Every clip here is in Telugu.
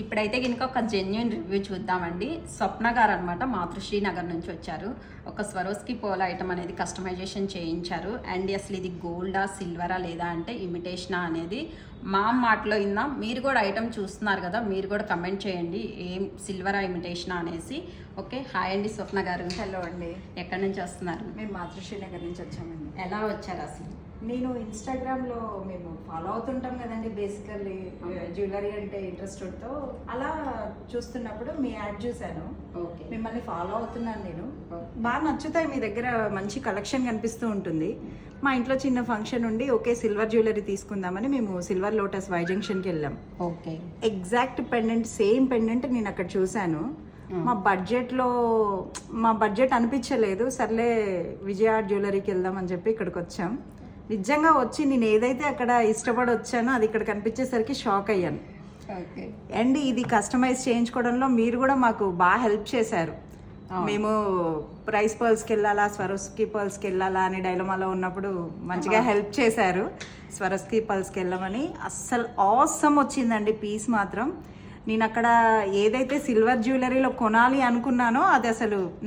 ఇప్పుడైతే కనుక ఒక జెన్యున్ రివ్యూ చూద్దామండి. స్వప్న గారు అనమాట మాతృశ్రీ నగర్ నుంచి వచ్చారు. ఒక స్వరోస్కి పోల ఐటమ్ అనేది కస్టమైజేషన్ చేయించారు. అండ్ అసలు ఇది గోల్డా సిల్వరా లేదా అంటే ఇమిటేషనా అనేది మా మాటలో ఇందాం. మీరు కూడా ఐటమ్ చూస్తున్నారు కదా, మీరు కూడా కమెంట్ చేయండి ఏం సిల్వరా ఇమిటేషనా అనేసి. ఓకే, హాయ్ అండి స్వప్న గారు. హలో అండి. ఎక్కడి నుంచి వస్తున్నారు? మేము మాతృశ్రీ నగర్ నుంచి వచ్చామండి. ఎలా వచ్చారు అసలు? నేను ఇన్స్టాగ్రామ్లో మేము ఫాలో అవుతుంటాం కదండి, బేసికల్లీ జ్యువెలరీ అంటే ఇంట్రెస్టెడ్తో అలా చూస్తున్నప్పుడు మీ యాడ్ చూశాను. ఓకే, మిమ్మల్ని ఫాలో అవుతున్నాను నేను. బాగా నచ్చుతాయి, మీ దగ్గర మంచి కలెక్షన్ కనిపిస్తూ ఉంటుంది. మా ఇంట్లో చిన్న ఫంక్షన్ ఉండి ఓకే సిల్వర్ జ్యువెలరీ తీసుకుందామని మేము సిల్వర్ లోటస్ వై జంక్షన్కి వెళ్ళాం. Okay, exact pendant, same pendant నేను అక్కడ చూశాను. మా బడ్జెట్ అనిపించలేదు. సర్లే విజయ జ్యువెలరీకి వెళ్దాం అని చెప్పి ఇక్కడికి వచ్చాం. నిజంగా వచ్చి నేను ఏదైతే అక్కడ ఇష్టపడి వచ్చానో అది ఇక్కడ కనిపించేసరికి షాక్ అయ్యాను. ఓకే, అండ్ ఇది కస్టమైజ్ చేయించుకోవడంలో మీరు కూడా మాకు బాగా హెల్ప్ చేశారు. మేము ప్రైస్ పర్ల్స్కి వెళ్ళాలా స్వరోస్కి పర్ల్స్కి వెళ్ళాలా అని డైలమాలో ఉన్నప్పుడు మంచిగా హెల్ప్ చేశారు. స్వరోస్కి పర్ల్స్కి వెళ్ళమని అస్సలు ఆసమ్ వచ్చిందండి పీస్ మాత్రం. నేను అక్కడ ఏదైతే సిల్వర్ జ్యువెలరీలో కొనాలి అనుకున్నానో అది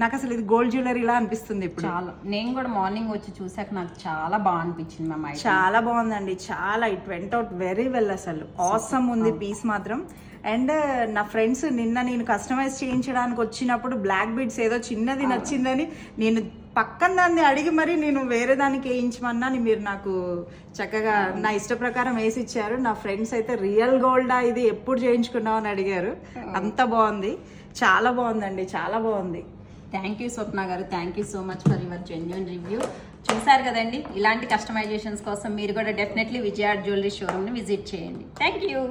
నాకు అసలు ఇది గోల్డ్ జ్యువెలరీలా అనిపిస్తుంది ఇప్పుడు. చాలా, నేను కూడా మార్నింగ్ వచ్చి చూసాక నాకు చాలా బాగా అనిపించింది మ్యామ్. చాలా బాగుందండి, చాలా it went out very well. అసలు ఆసమ్ ఉంది పీస్ మాత్రం. అండ్ నా ఫ్రెండ్స్ నిన్న నేను కస్టమైజ్ చేయించడానికి వచ్చినప్పుడు బ్లాక్ బీడ్స్ ఏదో చిన్నది నచ్చిందని నేను పక్కన దాన్ని అడిగి మరి నేను వేరే దానికి వేయించమన్నా మీరు నాకు చక్కగా నా ఇష్ట ప్రకారం వేసి ఇచ్చారు. నా ఫ్రెండ్స్ అయితే రియల్ గోల్డా ఇది ఎప్పుడు చేయించుకున్నావు అని అడిగారు. అంత బాగుంది, చాలా బాగుందండి, చాలా బాగుంది. థ్యాంక్ యూ స్వప్న గారు, thank you so much for your genuine review. చూసారు కదండి, ఇలాంటి కస్టమైజేషన్స్ కోసం మీరు కూడా డెఫినెట్లీ విజయ జ్యువెలరీ షోరూమ్ని విజిట్ చేయండి. Thank you.